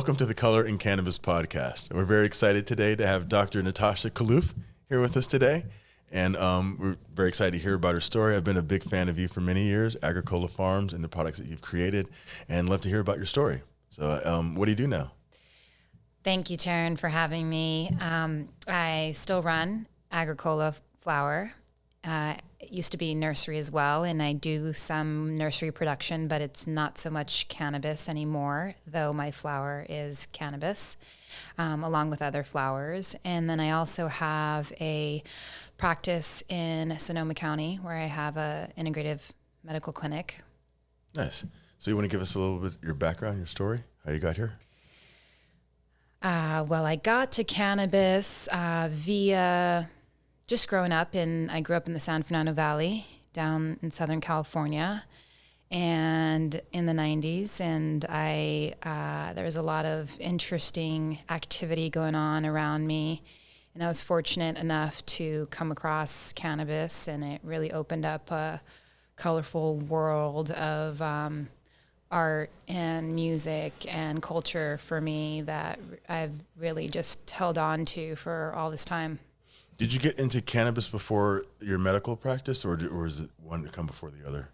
Welcome to the Color in Cannabis podcast. We're very excited today to have Dr. Natasha Khallouf here with us today. And we're very excited to hear about her story. I've been a big fan of you for many years, Agricola Farms and the products that you've created, and love to hear about your story. So what do you do now? Thank you, Taryn, for having me. I still run Agricola Flower. It used to be nursery as well, and I do some nursery production, but it's not so much cannabis anymore, though my flower is cannabis, along with other flowers. And then I also have a practice in Sonoma County where I have a integrative medical clinic. Nice. So you want to give us a little bit your background, your story, how you got here? Well, I got to cannabis via just growing up I grew up in the San Fernando Valley down in Southern California and in the 90s. And there was a lot of interesting activity going on around me. And I was fortunate enough to come across cannabis, and it really opened up a colorful world of art and music and culture for me that I've really just held on to for all this time. Did you get into cannabis before your medical practice, or is it one to come before the other,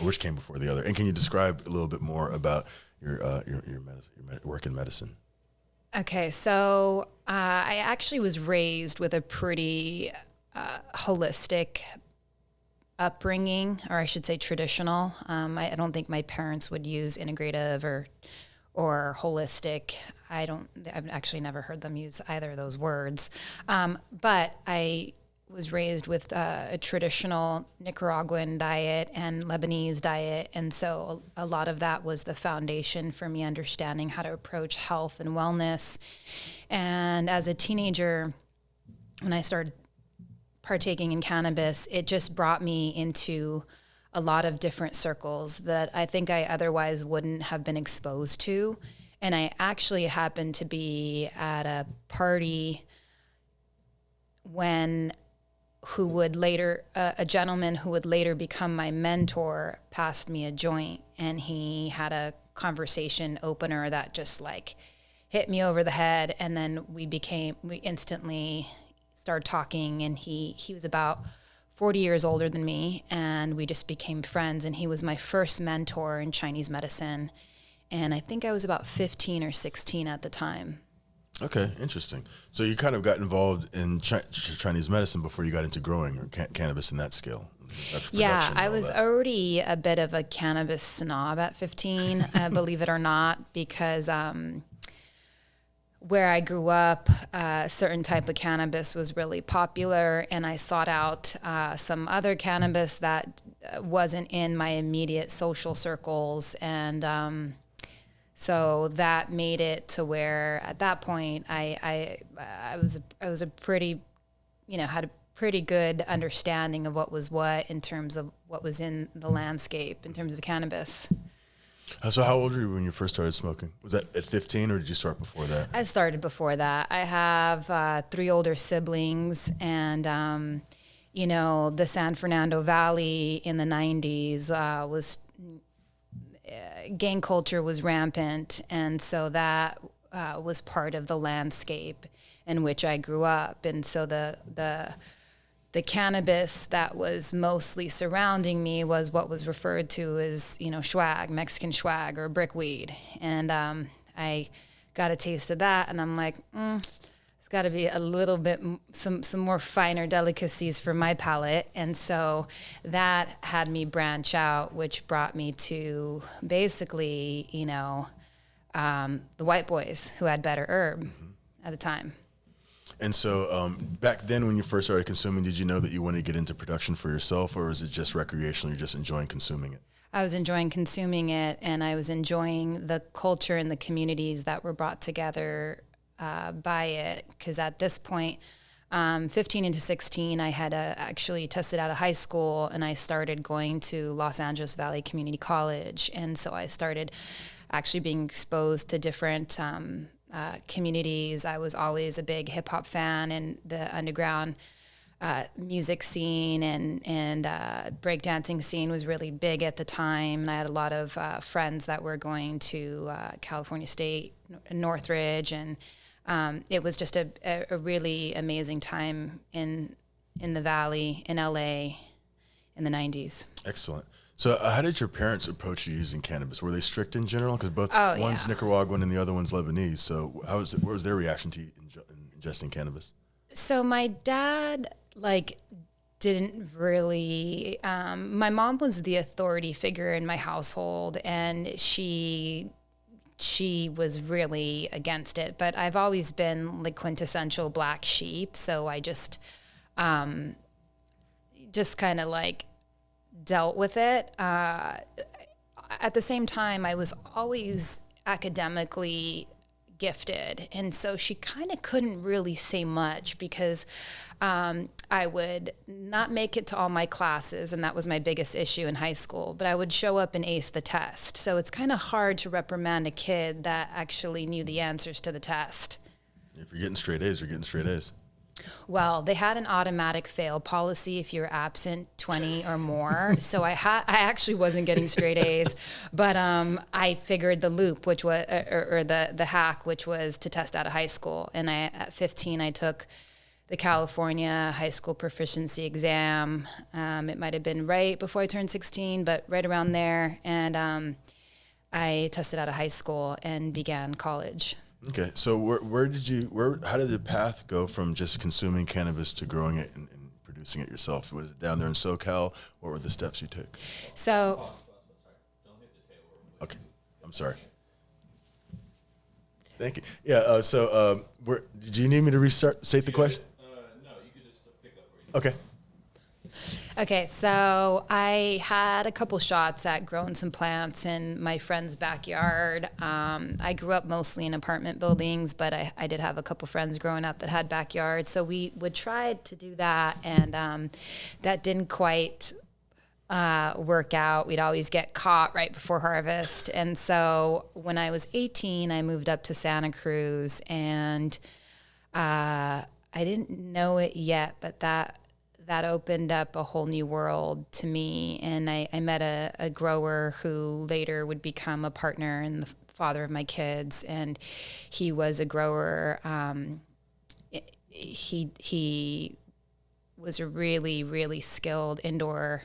or which came before the other? And can you describe a little bit more about your work in medicine? Okay, so I actually was raised with a pretty holistic upbringing, or I should say traditional. I don't think my parents would use integrative or holistic. I've actually never heard them use either of those words. But I was raised with a traditional Nicaraguan diet and Lebanese diet. And so a lot of that was the foundation for me understanding how to approach health and wellness. And as a teenager, when I started partaking in cannabis, it just brought me into a lot of different circles that I think I otherwise wouldn't have been exposed to. And I actually happened to be at a party a gentleman who would later become my mentor passed me a joint, and he had a conversation opener that just like hit me over the head. And then we instantly started talking, and he was about 40 years older than me, and we just became friends. And he was my first mentor in Chinese medicine. And I think I was about 15 or 16 at the time. Okay, interesting. So you kind of got involved in Chinese medicine before you got into growing or cannabis in that scale. Yeah, I was already a bit of a cannabis snob at 15, believe it or not, because where I grew up, a certain type of cannabis was really popular, and I sought out some other cannabis that wasn't in my immediate social circles. And so that made it to where at that point I was a pretty, had a pretty good understanding of what was what in terms of what was in the landscape in terms of cannabis. So how old were you when you first started smoking? Was that at 15, or did you start before that? I started before that. I have 3 older siblings, and the San Fernando Valley in the 90s was gang culture was rampant, and so that was part of the landscape in which I grew up. And so the cannabis that was mostly surrounding me was what was referred to as, swag, Mexican swag, or brickweed. And I got a taste of that, and I'm like, it's got to be a little bit, some more finer delicacies for my palate. And so that had me branch out, which brought me to basically, the white boys who had better herb at the time. And so back then when you first started consuming, did you know that you wanted to get into production for yourself, or was it just recreational? You're just enjoying consuming it? I was enjoying consuming it, and I was enjoying the culture and the communities that were brought together by it. Because at this point, 15 into 16, I had actually tested out of high school, and I started going to Los Angeles Valley Community College. And so I started actually being exposed to different communities. I was always a big hip hop fan, and the underground music scene and breakdancing scene was really big at the time. And I had a lot of friends that were going to California State, Northridge, and it was just a really amazing time in the Valley, in LA, in the 90s. Excellent. So how did your parents approach you using cannabis? Were they strict in general? Because one's Nicaraguan and the other one's Lebanese. So what was their reaction to you ingesting cannabis? So my dad, didn't really, my mom was the authority figure in my household, and she was really against it, but I've always been the quintessential black sheep. So I just kind of dealt with it. At the same time, I was always academically gifted, and so she kind of couldn't really say much because I would not make it to all my classes, and that was my biggest issue in high school, but I would show up and ace the test. So it's kind of hard to reprimand a kid that actually knew the answers to the test. If you're getting straight A's, you're getting straight A's. Well, they had an automatic fail policy if you're absent 20 or more. So I actually wasn't getting straight A's, but I figured the loop, which was or the hack, which was to test out of high school. And at 15, I took the California high school proficiency exam. It might have been right before I turned 16, but right around there. And I tested out of high school and began college. Okay, so how did the path go from just consuming cannabis to growing it and producing it yourself? Was it down there in SoCal? What were the steps you took? So, okay, I'm sorry. Thank you. Yeah. Did you need me to say the question? No, you could just pick up where you Okay. Okay, so I had a couple shots at growing some plants in my friend's backyard. I grew up mostly in apartment buildings, but I did have a couple friends growing up that had backyards. So we would try to do that, and that didn't quite work out. We'd always get caught right before harvest. And so when I was 18, I moved up to Santa Cruz, and I didn't know it yet, but that opened up a whole new world to me. And I met a grower who later would become a partner and the father of my kids. And he was a grower. He was a really, really skilled indoor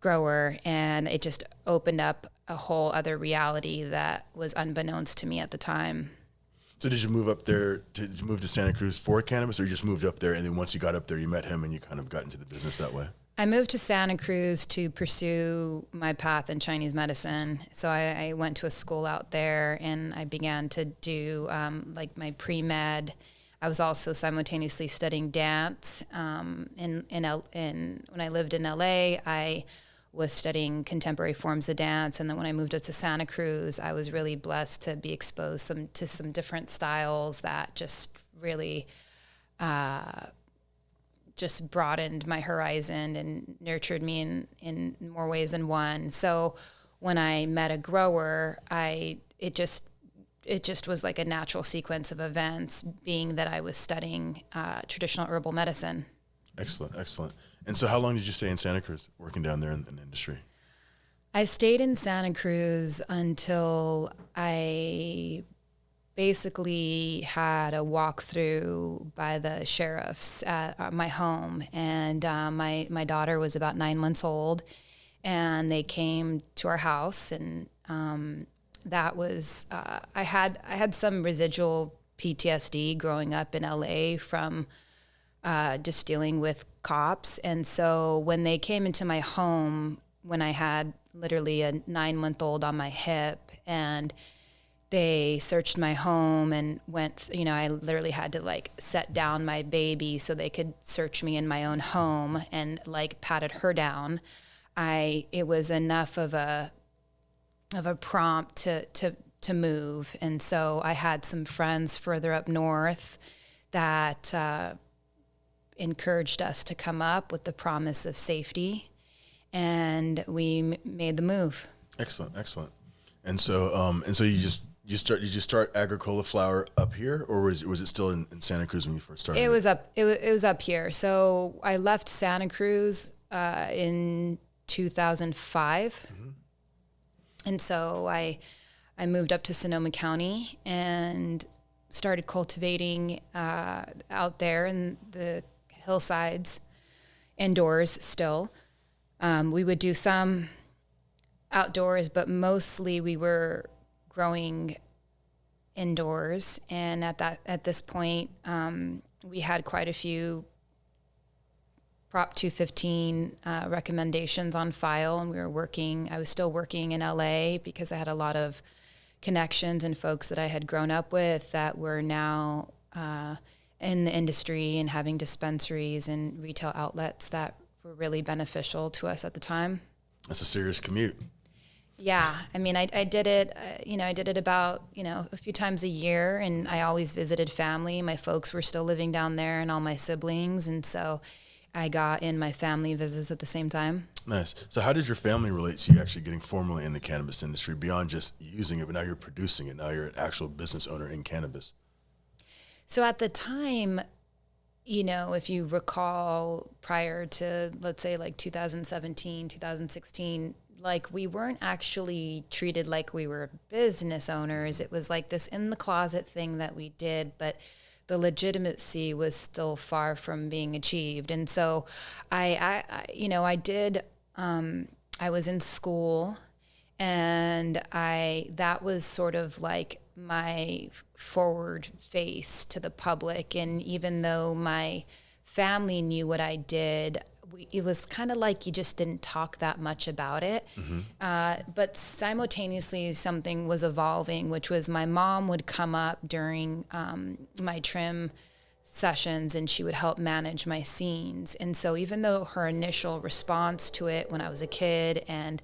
grower. And it just opened up a whole other reality that was unbeknownst to me at the time. So did you move up there, did you move to Santa Cruz for cannabis, or you just moved up there and then once you got up there, you met him and you kind of got into the business that way? I moved to Santa Cruz to pursue my path in Chinese medicine. So I went to a school out there and I began to do my pre-med. I was also simultaneously studying dance. When I lived in LA, I was studying contemporary forms of dance. And then when I moved up to Santa Cruz, I was really blessed to be exposed to some different styles that just really just broadened my horizon and nurtured me in more ways than one. So when I met a grower, it just was like a natural sequence of events, being that I was studying traditional herbal medicine. Excellent, excellent. And so how long did you stay in Santa Cruz working down there in the industry? I stayed in Santa Cruz until I basically had a walkthrough by the sheriffs at my home. And my daughter was about 9 months old, and they came to our house. And that was, I had some residual PTSD growing up in LA from just dealing with cops. And so when they came into my home, when I had literally a 9-month-old on my hip, and they searched my home and I literally had to set down my baby so they could search me in my own home and patted her down. It was enough of a prompt to move. And so I had some friends further up north that encouraged us to come up with the promise of safety, and we made the move. Excellent, excellent. And so you Did you start Agricola flower up here, or was it still in Santa Cruz when you first started? It was up. It was up here. So I left Santa Cruz in 2005, and so I moved up to Sonoma County and started cultivating out there in the hillsides, indoors still. We would do some outdoors, but mostly we were growing indoors. And at this point, we had quite a few Prop 215 recommendations on file, and I was still working in LA because I had a lot of connections and folks that I had grown up with that were now in the industry and having dispensaries and retail outlets that were really beneficial to us at the time. That's a serious commute. Yeah. I mean, I did it, I did it about, a few times a year, and I always visited family. My folks were still living down there and all my siblings. And so I got in my family visits at the same time. Nice. So how did your family relate to you actually getting formally in the cannabis industry beyond just using it, but now you're producing it? Now you're an actual business owner in cannabis. So at the time, if you recall, prior to, let's say, like 2017, 2016, like we weren't actually treated like we were business owners. It was like this in the closet thing that we did, but the legitimacy was still far from being achieved. And so I was in school, and that was sort of like my forward face to the public. And even though my family knew what I did, it was kind of like you just didn't talk that much about it. But simultaneously, something was evolving, which was my mom would come up during my trim sessions, and she would help manage my scenes. And so even though her initial response to it when I was a kid and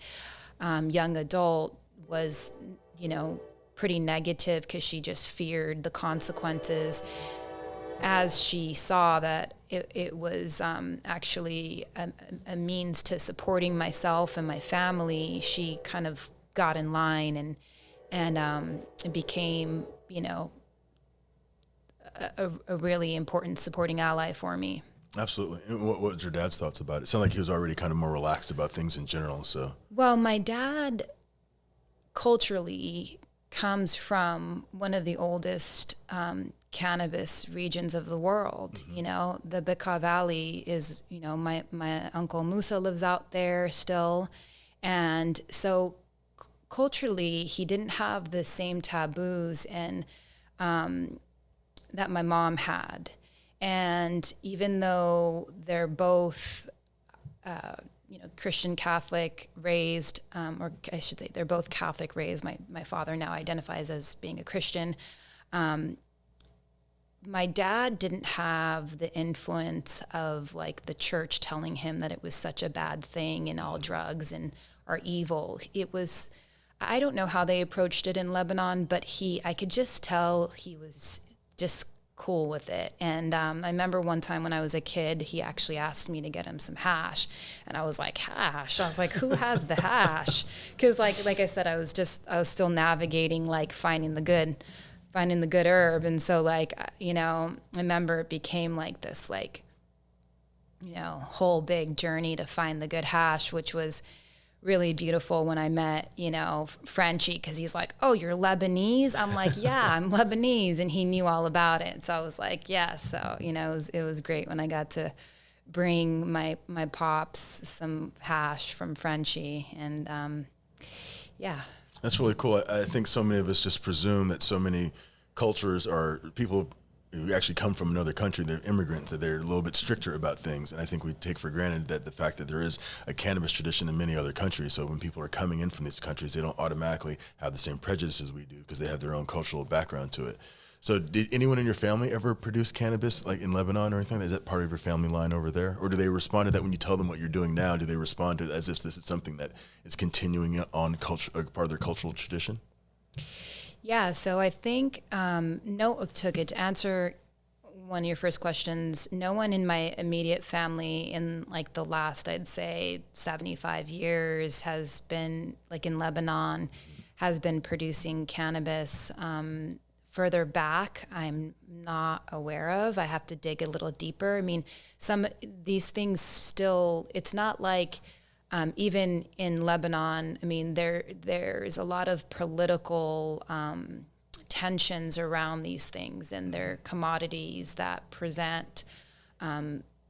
young adult was, pretty negative because she just feared the consequences, as she saw that it was actually a means to supporting myself and my family, she kind of got in line and it became, a really important supporting ally for me. Absolutely. And what was your dad's thoughts about it? It sounded like he was already kind of more relaxed about things in general. So, well, my dad culturally comes from one of the oldest cannabis regions of the world. The Bekaa Valley is, my uncle Musa lives out there still. And so culturally, he didn't have the same taboos and that my mom had. And even though they're both, Christian Catholic raised, or I should say they're both Catholic raised. My father now identifies as being a Christian. My dad didn't have the influence of like the church telling him that it was such a bad thing and all drugs and are evil. It was, I don't know how they approached it in Lebanon, but I could just tell he was just cool with it. And I remember one time when I was a kid, he actually asked me to get him some hash, and I was like, hash? I was like, who has the hash? Because like I said, I was still navigating, like finding the good herb. And so I remember it became like this, whole big journey to find the good hash, which was really beautiful when I met, Frenchie, because he's like, oh, you're Lebanese? I'm like, yeah, I'm Lebanese. And he knew all about it. So I was like, yeah. So, it was great when I got to bring my pops some hash from Frenchie. And yeah. That's really cool. I think so many of us just presume that so many cultures are people who actually come from another country, they're immigrants, that they're a little bit stricter about things. And I think we take for granted that the fact that there is a cannabis tradition in many other countries. So when people are coming in from these countries, they don't automatically have the same prejudices we do because they have their own cultural background to it. So did anyone in your family ever produce cannabis like in Lebanon or anything? Is that part of your family line over there? Or do they respond to that when you tell them what you're doing now? Do they respond to it as if this is something that is continuing on culture, part of their cultural tradition? Yeah, so I think, to answer one of your first questions, no one in my immediate family in like the last, I'd say 75 years has been like in Lebanon, has been producing cannabis. Further back, I'm not aware of. I have to dig a little deeper. I mean, some these things still, it's not like even in Lebanon, I mean, there's a lot of political tensions around these things, and they're commodities that present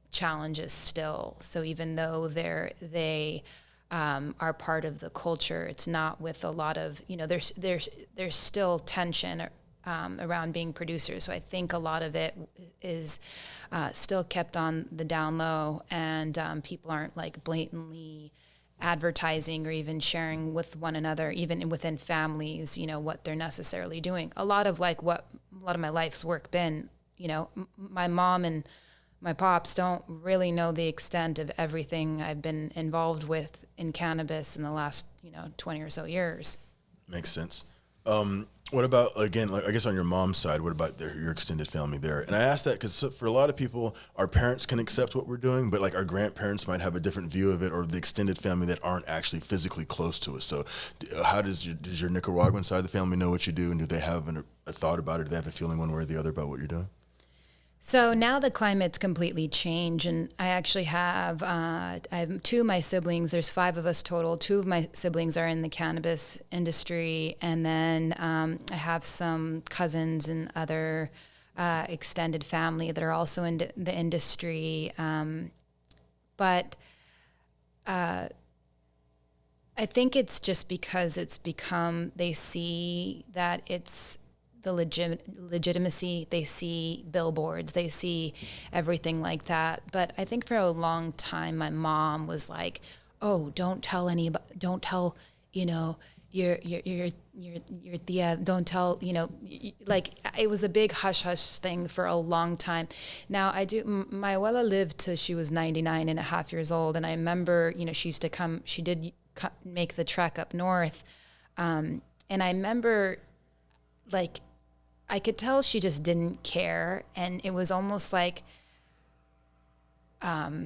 challenges still. So even though they are part of the culture, it's not with a lot of, there's still tension around being producers. So I think a lot of it is still kept on the down low, and people aren't like blatantly advertising or even sharing with one another, even within families, what they're necessarily doing. A lot of my life's work been, my mom and my pops don't really know the extent of everything I've been involved with in cannabis in the last, 20 or so years. Makes sense. What about, again, like, I guess on your mom's side, what about your extended family there? And I ask that because for a lot of people, our parents can accept what we're doing, but like our grandparents might have a different view of it, or the extended family that aren't actually physically close to us. So how does your Nicaraguan side of the family know what you do, and do they have a thought about it? Do they have a feeling one way or the other about what you're doing? So now the climate's completely changed, and I actually have I have two of my siblings. There's 5 of us total. 2 of my siblings are in the cannabis industry, and then I have some cousins and other extended family that are also in the industry. But I think it's just because they see that it's the legitimacy, they see billboards, they see everything like that. But I think for a long time, my mom was like, "Oh, don't tell anybody. Don't tell, your tia. Don't tell, like it was a big hush hush thing for a long time." Now my abuela lived till she was 99 and a half years old, and I remember, she used to come. She did make the trek up north, and I remember, like, I could tell she just didn't care. And it was almost like, I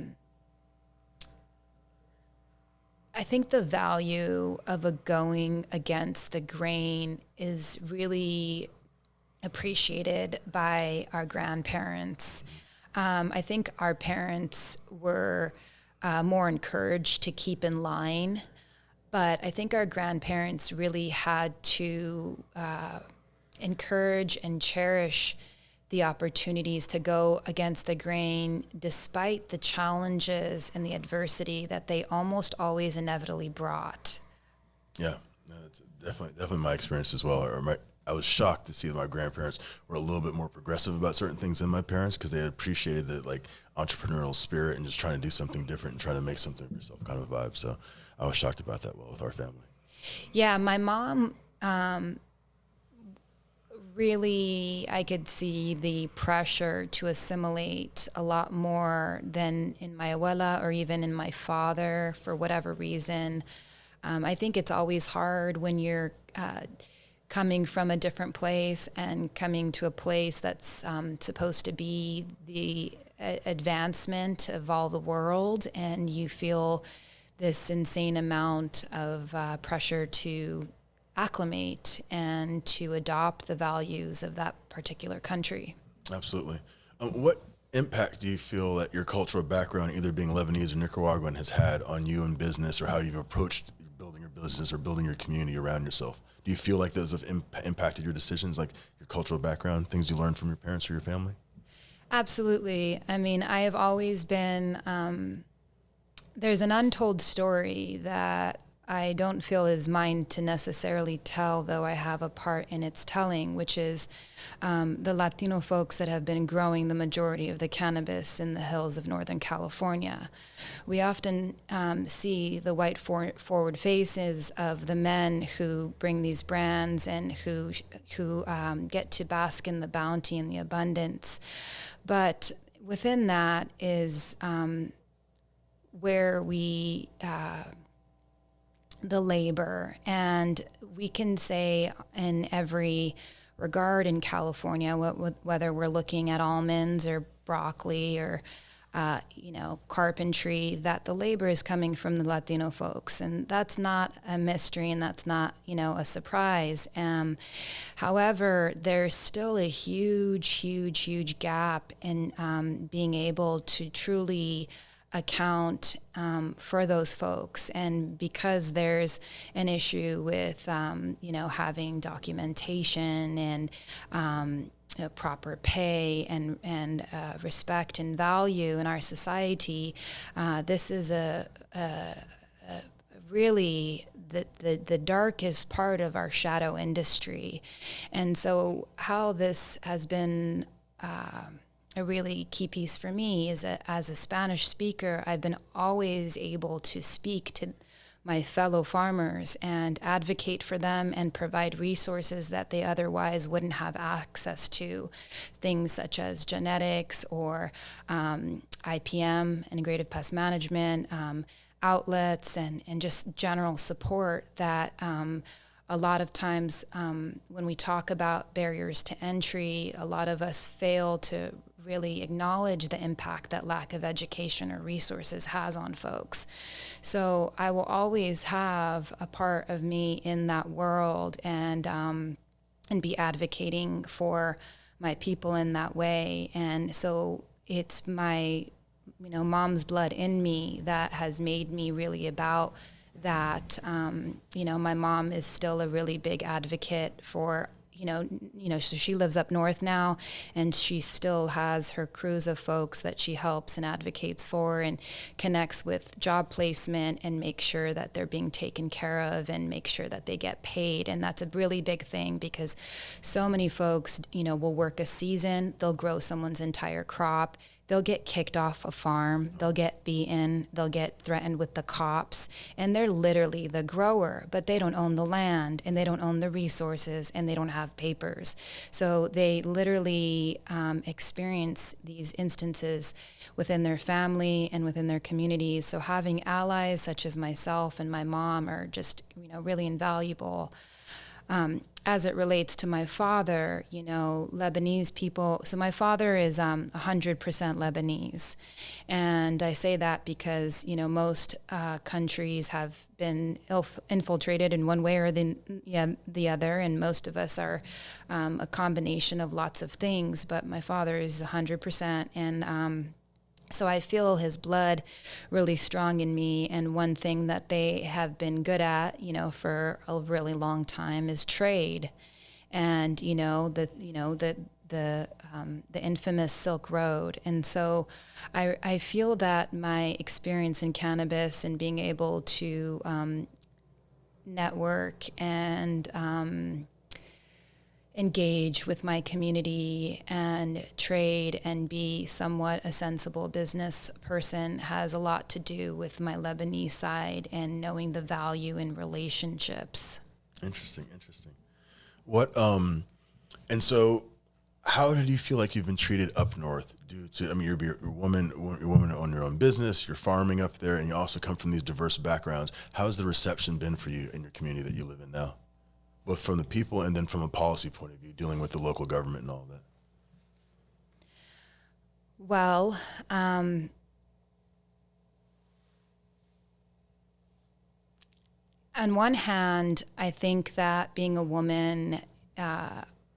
think the value of going against the grain is really appreciated by our grandparents. I think our parents were more encouraged to keep in line, but I think our grandparents really had to encourage and cherish the opportunities to go against the grain despite the challenges and the adversity that they almost always inevitably brought. Yeah, no, that's definitely my experience as well. I was shocked to see that my grandparents were a little bit more progressive about certain things than my parents, because they appreciated the like entrepreneurial spirit and just trying to do something different and trying to make something of yourself kind of a vibe. So I was shocked about that with our family. Yeah, my mom, really, I could see the pressure to assimilate a lot more than in my abuela or even in my father for whatever reason. I think it's always hard when you're coming from a different place and coming to a place that's supposed to be the advancement of all the world, and you feel this insane amount of pressure to acclimate and to adopt the values of that particular country. Absolutely. What impact do you feel that your cultural background, either being Lebanese or Nicaraguan, has had on you in business, or how you've approached building your business or building your community around yourself? Do you feel like those have impacted your decisions, like your cultural background, things you learned from your parents or your family? Absolutely. I mean, I have always been, there's an untold story that I don't feel is mine to necessarily tell, though I have a part in its telling, which is the Latino folks that have been growing the majority of the cannabis in the hills of Northern California. We often see the white forward faces of the men who bring these brands and who get to bask in the bounty and the abundance. But within that is where we... the labor, and we can say in every regard in California, whether we're looking at almonds or broccoli or carpentry, that the labor is coming from the Latino folks. And that's not a mystery, and that's not, a surprise. However, there's still a huge gap in being able to truly account for those folks. And because there's an issue with, having documentation and proper pay and respect and value in our society, this is a really the darkest part of our shadow industry. And so how this has been a really key piece for me is that as a Spanish speaker, I've been always able to speak to my fellow farmers and advocate for them and provide resources that they otherwise wouldn't have access to. Things such as genetics or IPM, integrative pest management, outlets, and just general support that a lot of times when we talk about barriers to entry, a lot of us fail to really acknowledge the impact that lack of education or resources has on folks. So I will always have a part of me in that world and be advocating for my people in that way. And so it's my, mom's blood in me that has made me really about that. My mom is still a really big advocate for so she lives up north now, and she still has her crews of folks that she helps and advocates for and connects with job placement and make sure that they're being taken care of and make sure that they get paid. And that's a really big thing because so many folks, will work a season, they'll grow someone's entire crop, they'll get kicked off a farm, they'll get beaten, they'll get threatened with the cops, and they're literally the grower, but they don't own the land, and they don't own the resources, and they don't have papers. So they literally experience these instances within their family and within their communities. So having allies such as myself and my mom are just, really invaluable. As it relates to my father, Lebanese people. So my father is 100% Lebanese. And I say that because, most countries have been infiltrated in one way or the other. And most of us are a combination of lots of things. But my father is 100%. And so I feel his blood really strong in me. And one thing that they have been good at, for a really long time is trade. And, the infamous Silk Road. And so I feel that my experience in cannabis and being able to network and engage with my community and trade and be somewhat a sensible business person has a lot to do with my Lebanese side and knowing the value in relationships. Interesting. What, and so how did you feel like you've been treated up north due to, you're a woman on your own business, you're farming up there, and you also come from these diverse backgrounds. How has the reception been for you in your community that you live in now? Both from the people and then from a policy point of view, dealing with the local government and all that? Well, on one hand, I think that being a woman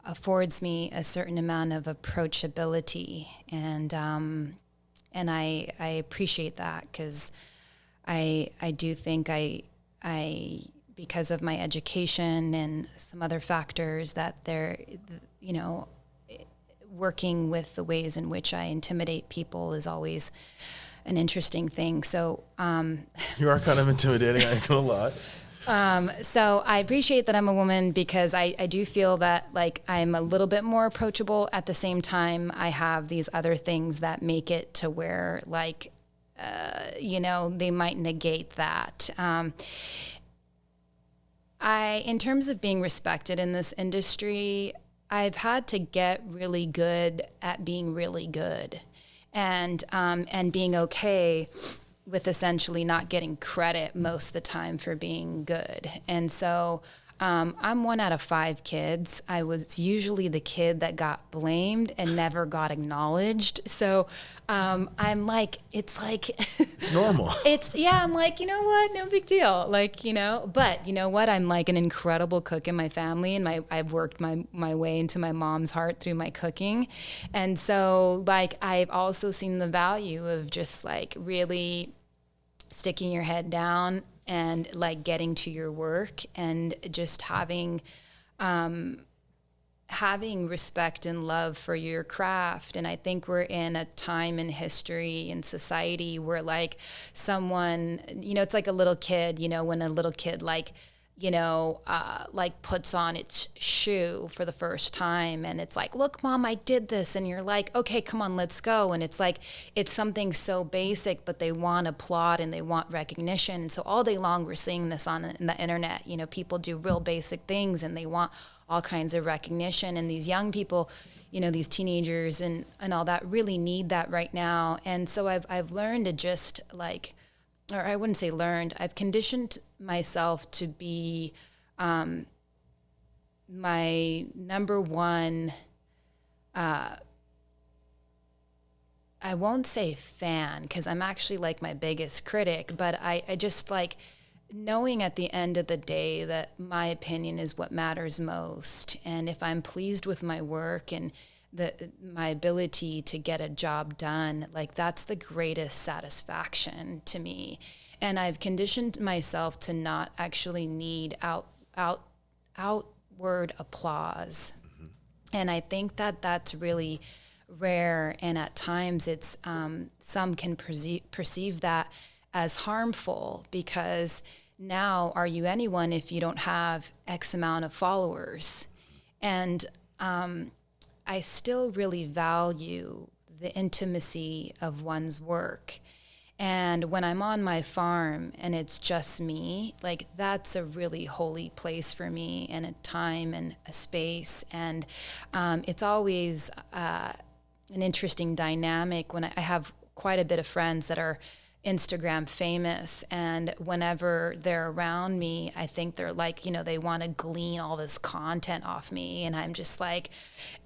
affords me a certain amount of approachability, and I appreciate that because I do think I because of my education and some other factors that they're, working with the ways in which I intimidate people is always an interesting thing. So you are kind of intimidating, I ain't gonna lie. So I appreciate that I'm a woman because I do feel that I'm a little bit more approachable. At the same time, I have these other things that make it to where they might negate that. In terms of being respected in this industry, I've had to get really good at being really good and being okay with essentially not getting credit most of the time for being good. And so I'm one out of 5 kids. I was usually the kid that got blamed and never got acknowledged. So I'm like, it's like, It's normal. I'm like, you know what? No big deal. Like, but you know what? I'm like an incredible cook in my family, and I've worked my way into my mom's heart through my cooking. And so like, I've also seen the value of just like really sticking your head down and like getting to your work and just having respect and love for your craft. And I think we're in a time in history and society where like someone, it's like a little kid, when a little kid like puts on its shoe for the first time and it's like, look, Mom, I did this. And you're like, okay, come on, let's go. And it's like, it's something so basic, but they want applaud and they want recognition. And so all day long, we're seeing this in the internet. People do real basic things and they want all kinds of recognition. And these young people, these teenagers and all that really need that right now. And so I've learned to just like, or I wouldn't say learned, I've conditioned myself to be my number one, I won't say fan, because I'm actually like my biggest critic, but I just like knowing at the end of the day that my opinion is what matters most. And if I'm pleased with my work and my ability to get a job done, like that's the greatest satisfaction to me. And I've conditioned myself to not actually need outward applause. Mm-hmm. And I think that that's really rare. And at times it's, some can perceive that as harmful, because now are you anyone if you don't have X amount of followers? And, I still really value the intimacy of one's work. And when I'm on my farm and it's just me, like that's a really holy place for me, and a time and a space. And it's always an interesting dynamic when I have quite a bit of friends that are Instagram famous, and whenever they're around me, I think they're like, they want to glean all this content off me, and I'm just like,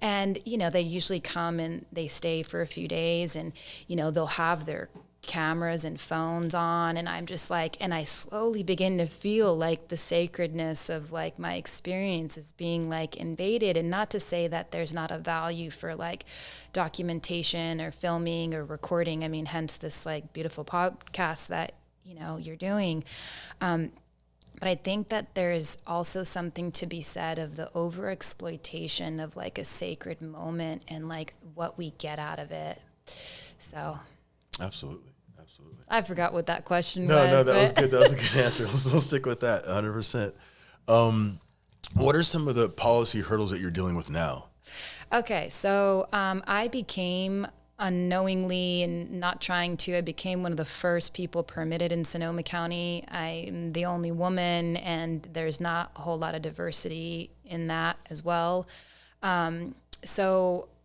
and they usually come and they stay for a few days, and they'll have their cameras and phones on, and I'm just like, and I slowly begin to feel like the sacredness of like my experience is being like invaded. And not to say that there's not a value for like documentation or filming or recording, I mean, hence this like beautiful podcast that you're doing, but I think that there's also something to be said of the over-exploitation of like a sacred moment and like what we get out of it. So absolutely. I forgot what that question was. No, that was good. That was a good answer. We'll stick with that 100%. What are some of the policy hurdles that you're dealing with now? Okay, so I became unknowingly and not trying to, I became one of the first people permitted in Sonoma County. I'm the only woman, and there's not a whole lot of diversity in that as well.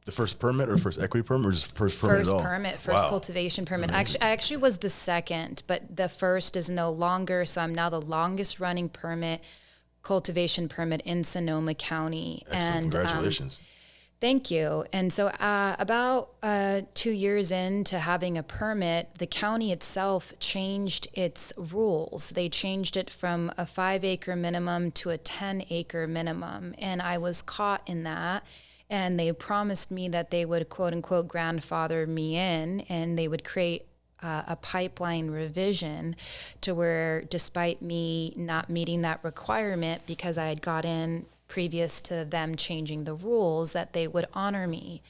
The first permit or first equity permit, or just first permit at all? First permit, first cultivation permit. Amazing. I actually was the second, but the first is no longer. So I'm now the longest running cultivation permit in Sonoma County. Excellent. And congratulations. Thank you. And so about 2 years into having a permit, the county itself changed its rules. They changed it from a 5-acre minimum to a 10-acre minimum. And I was caught in that. And they promised me that they would, quote unquote, grandfather me in, and they would create a pipeline revision to where, despite me not meeting that requirement because I had got in previous to them changing the rules, that they would honor me.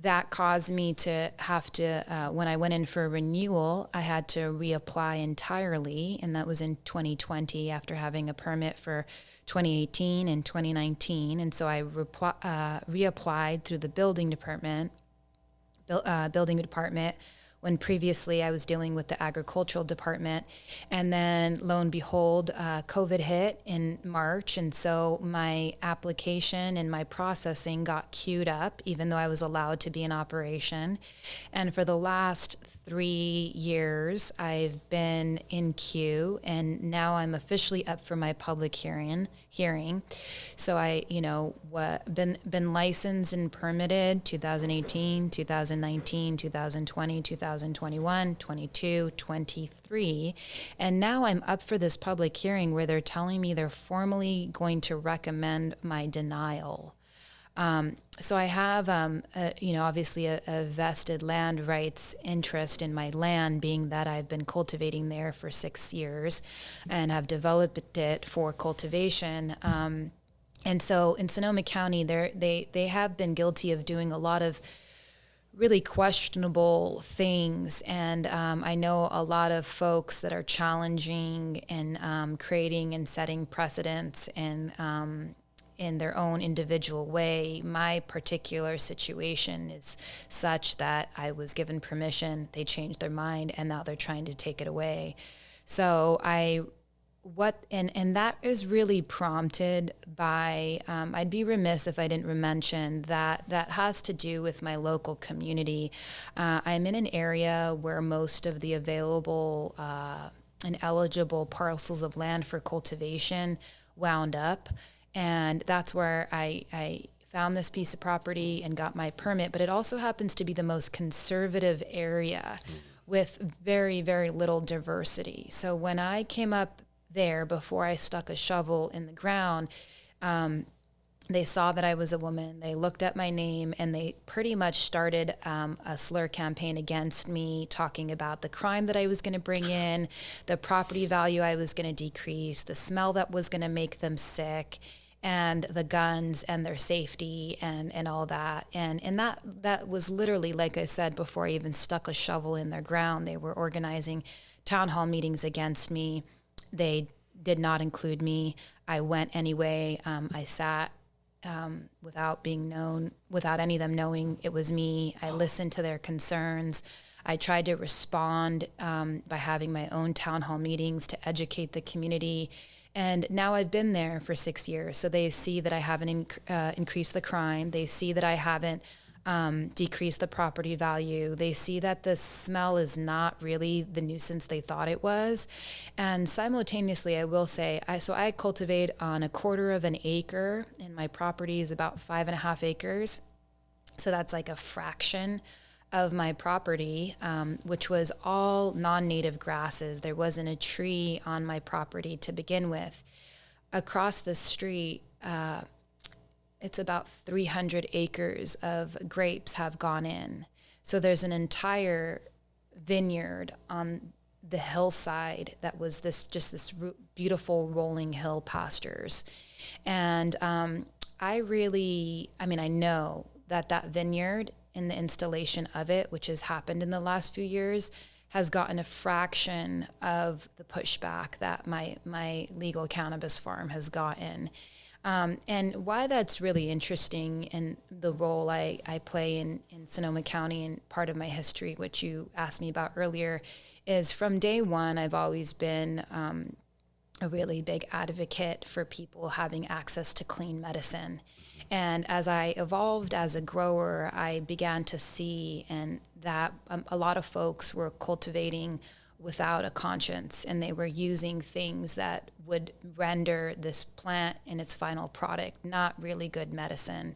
That caused me to have to, when I went in for a renewal, I had to reapply entirely, and that was in 2020 after having a permit for 2018 and 2019. And so I reapplied through the building department, when previously I was dealing with the agricultural department. And then lo and behold, COVID hit in March. And so my application and my processing got queued up, even though I was allowed to be in operation. And for the last 3 years, I've been in queue, and now I'm officially up for my public hearing. So I, been licensed and permitted 2018, 2019, 2020, 2021, 22, 23. And now I'm up for this public hearing where they're telling me they're formally going to recommend my denial. So I have, obviously a vested land rights interest in my land, being that I've been cultivating there for 6 years and have developed it for cultivation. And so in Sonoma County, they have been guilty of doing a lot of really questionable things. And I know a lot of folks that are challenging and creating and setting precedents and in their own individual way. My particular situation is such that I was given permission, they changed their mind, and now they're trying to take it away. So that is really prompted by, I'd be remiss if I didn't mention that has to do with my local community. I'm in an area where most of the available and eligible parcels of land for cultivation wound up. And that's where I found this piece of property and got my permit. But it also happens to be the most conservative area with very, very little diversity. So when I came up there, before I stuck a shovel in the ground, they saw that I was a woman. They looked at my name, and they pretty much started a slur campaign against me, talking about the crime that I was going to bring in, the property value I was going to decrease, the smell that was going to make them sick, and the guns and their safety and all that. And that was literally, like I said, before I even stuck a shovel in their ground. They were organizing town hall meetings against me. They did not include me. I went anyway. I sat without being known, without any of them knowing it was me. I listened to their concerns. I tried to respond by having my own town hall meetings to educate the community. And now I've been there for 6 years. So they see that I haven't increased the crime. They see that I haven't decreased the property value. They see that the smell is not really the nuisance they thought it was. And simultaneously, I will say, I cultivate on 1/4 of an acre, and my property is about 5.5 acres. So that's like a fraction of my property, which was all non-native grasses. There wasn't a tree on my property to begin with. Across the street, it's about 300 acres of grapes have gone in. So there's an entire vineyard on the hillside that was this beautiful rolling hill pastures. And I know that vineyard and the installation of it, which has happened in the last few years, has gotten a fraction of the pushback that my legal cannabis farm has gotten. And why that's really interesting, and the role I play in Sonoma County and part of my history, which you asked me about earlier, is from day one, I've always been a really big advocate for people having access to clean medicine. And as I evolved as a grower, I began to see that a lot of folks were cultivating without a conscience, and they were using things that would render this plant in its final product not really good medicine.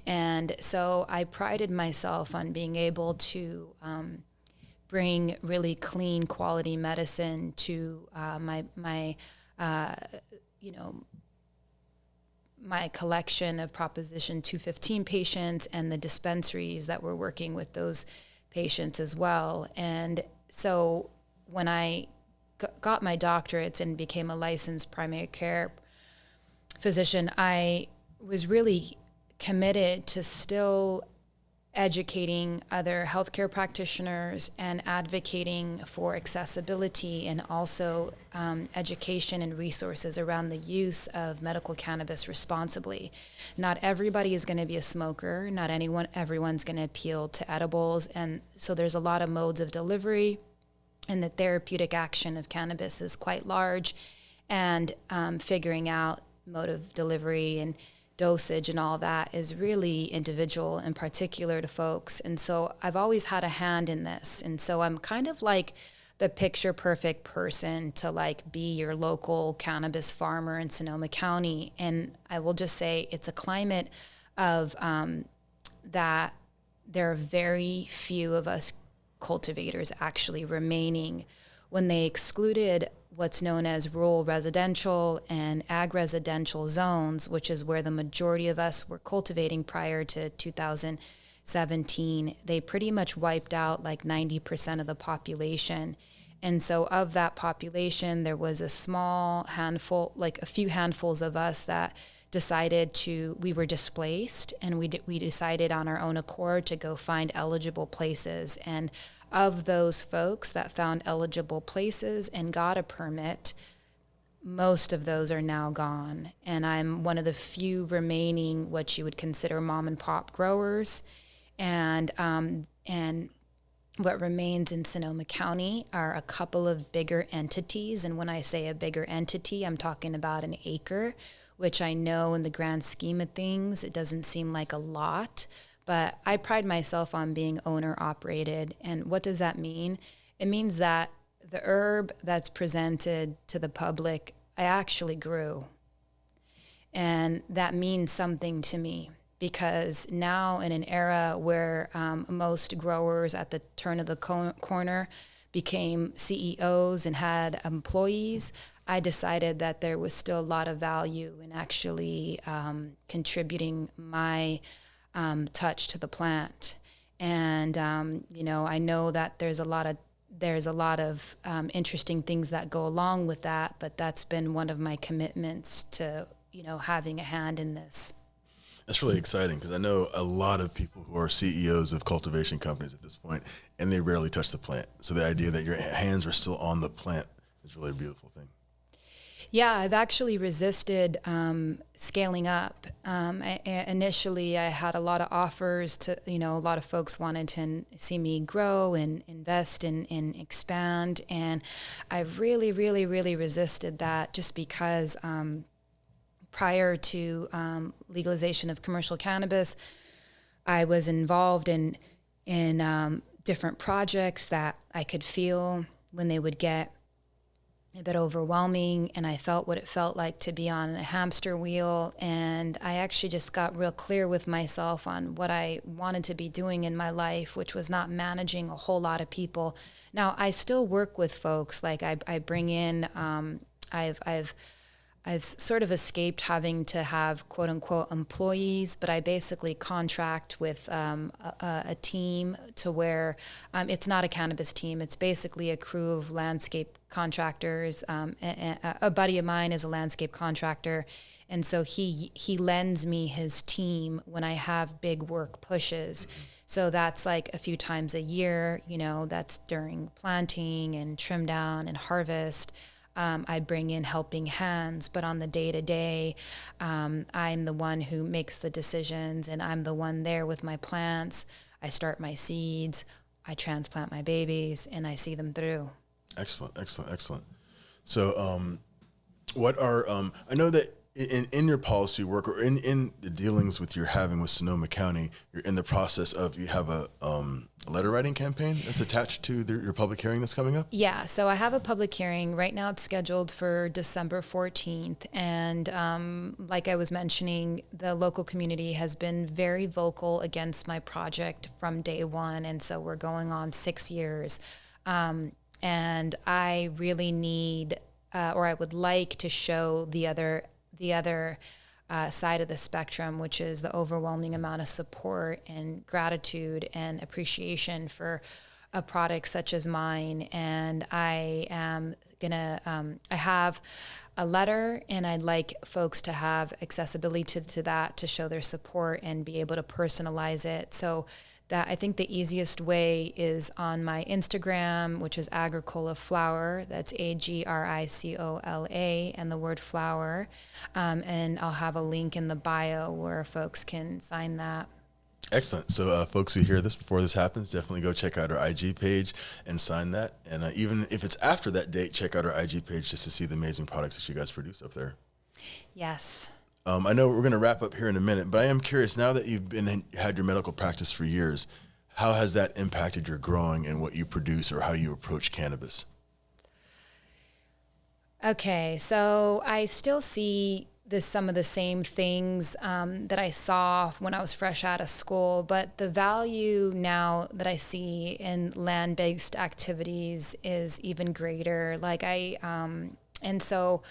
And so I prided myself on being able to bring really clean quality medicine to my collection of Proposition 215 patients and the dispensaries that were working with those patients as well. And so when I got my doctorates and became a licensed primary care physician, I was really committed to still educating other healthcare practitioners and advocating for accessibility and also education and resources around the use of medical cannabis responsibly. Not everybody is going to be a smoker. Not everyone's going to appeal to edibles. And so there's a lot of modes of delivery, and the therapeutic action of cannabis is quite large. And figuring out mode of delivery and dosage and all that is really individual and particular to folks. And so I've always had a hand in this. And so I'm kind of like the picture perfect person to like be your local cannabis farmer in Sonoma County. And I will just say it's a climate of that there are very few of us cultivators actually remaining. When they excluded what's known as rural residential and ag-residential zones, which is where the majority of us were cultivating prior to 2017, they pretty much wiped out like 90% of the population. And so of that population, there was a small handful, like a few handfuls of us that we were displaced, and we decided on our own accord to go find eligible places. And of those folks that found eligible places and got a permit, most of those are now gone. And I'm one of the few remaining what you would consider mom and pop growers. And what remains in Sonoma County are a couple of bigger entities. And when I say a bigger entity, I'm talking about an acre, which I know in the grand scheme of things, it doesn't seem like a lot. But I pride myself on being owner operated. And what does that mean? It means that the herb that's presented to the public, I actually grew. And that means something to me, because now in an era where most growers at the turn of the corner became CEOs and had employees, I decided that there was still a lot of value in actually contributing my touch to the plant. And I know that there's a lot of interesting things that go along with that, but that's been one of my commitments to having a hand in this. That's really exciting, because I know a lot of people who are CEOs of cultivation companies at this point, and they rarely touch the plant. So the idea that your hands are still on the plant is really a beautiful thing. Yeah, I've actually resisted scaling up. Initially, I had a lot of offers to, a lot of folks wanted to see me grow and invest and expand. And I really, really, really resisted that, just because prior to legalization of commercial cannabis, I was involved in different projects that I could feel when they would get a bit overwhelming, and I felt what it felt like to be on a hamster wheel. And I actually just got real clear with myself on what I wanted to be doing in my life, which was not managing a whole lot of people. Now, I still work with folks. Like I bring in, I've sort of escaped having to have quote unquote employees, but I basically contract with a team to where it's not a cannabis team. It's basically a crew of landscape contractors. A buddy of mine is a landscape contractor. And so he lends me his team when I have big work pushes. So that's like a few times a year, that's during planting and trim down and harvest. I bring in helping hands, but on the day-to-day, I'm the one who makes the decisions, and I'm the one there with my plants. I start my seeds, I transplant my babies, and I see them through. Excellent, excellent, excellent. So what are, I know that in your policy work, or in the dealings with you're having with Sonoma County, you're in the process of, you have a letter writing campaign that's attached to your public hearing that's coming up? Yeah, so I have a public hearing. Right now it's scheduled for December 14th. And like I was mentioning, the local community has been very vocal against my project from day one. And so we're going on 6 years. And I really need, or I would like to show the other side of the spectrum, which is the overwhelming amount of support and gratitude and appreciation for a product such as mine. And I am gonna, I have a letter, and I'd like folks to have accessibility to that, to show their support and be able to personalize it. So that I think the easiest way is on my Instagram, which is Agricola Flower. That's Agricola, and the word flower. And I'll have a link in the bio where folks can sign that. Excellent. So folks who hear this before this happens, definitely go check out our IG page and sign that. And even if it's after that date, check out our IG page just to see the amazing products that you guys produce up there. Yes. I know we're going to wrap up here in a minute, but I am curious, now that you've had your medical practice for years, how has that impacted your growing and what you produce or how you approach cannabis? Okay, so I still see some of the same things that I saw when I was fresh out of school, but the value now that I see in land-based activities is even greater. And so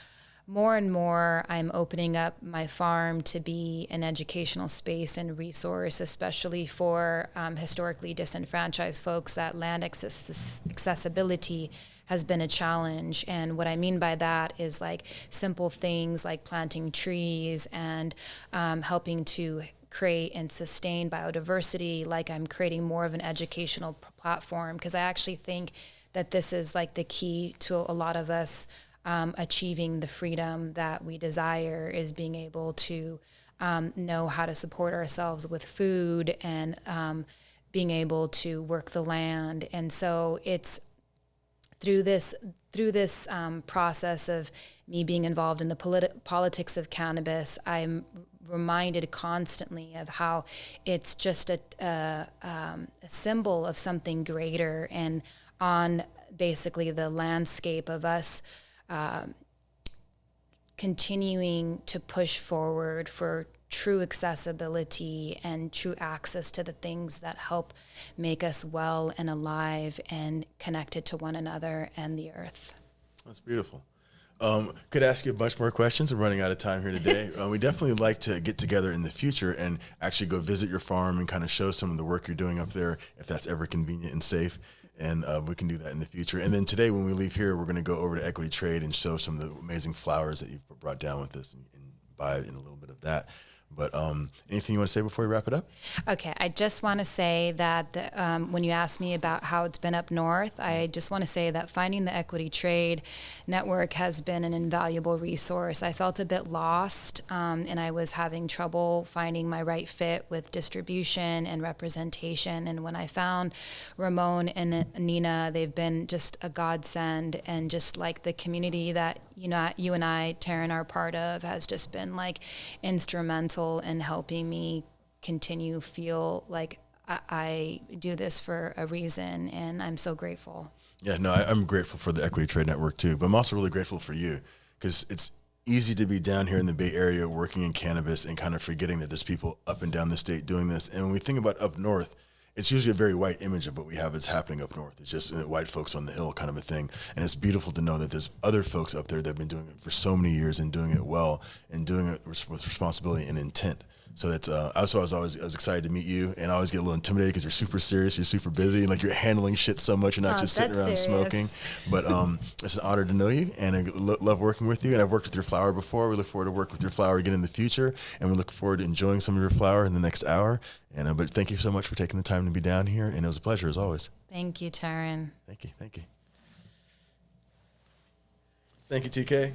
more and more, I'm opening up my farm to be an educational space and resource, especially for historically disenfranchised folks. That land accessibility has been a challenge. And what I mean by that is like simple things like planting trees and helping to create and sustain biodiversity. Like I'm creating more of an educational platform, because I actually think that this is like the key to a lot of us achieving the freedom that we desire, is being able to know how to support ourselves with food and being able to work the land. And so it's through this process of me being involved in the politics of cannabis, I'm reminded constantly of how it's just a symbol of something greater, and on basically the landscape of us continuing to push forward for true accessibility and true access to the things that help make us well and alive and connected to one another and the earth. That's beautiful. Could ask you a bunch more questions. We're running out of time here today. We definitely like to get together in the future and actually go visit your farm and kind of show some of the work you're doing up there, if that's ever convenient and safe. And we can do that in the future. And then today when we leave here, we're going to go over to Equity Trade and show some of the amazing flowers that you've brought down with us and buy in a little bit of that. But anything you want to say before we wrap it up? Okay, I just want to say that when you asked me about how it's been up north, I just want to say that finding the Equity Trade Network has been an invaluable resource. I felt a bit lost, and I was having trouble finding my right fit with distribution and representation. And when I found Ramon and Nina, they've been just a godsend, and just like the community that you and I, Taryn, are part of, has just been like instrumental in helping me continue feel like I do this for a reason, and I'm so grateful. Yeah, no, I'm grateful for the Equity Trade Network too, but I'm also really grateful for you, because it's easy to be down here in the Bay Area working in cannabis and kind of forgetting that there's people up and down the state doing this. And when we think about up north, it's usually a very white image of what we have that's happening up north. It's just white folks on the hill kind of a thing. And it's beautiful to know that there's other folks up there that have been doing it for so many years and doing it well and doing it with responsibility and intent. So that's I was excited to meet you, and I always get a little intimidated because you're super serious, you're super busy, and like you're handling shit so much, you're not just sitting around smoking. But it's an honor to know you, and I love working with you. And I've worked with your flower before. We look forward to working with your flower again in the future, and we look forward to enjoying some of your flower in the next hour. And but thank you so much for taking the time to be down here, and it was a pleasure as always. Thank you, Taryn. Thank you. Thank you, TK.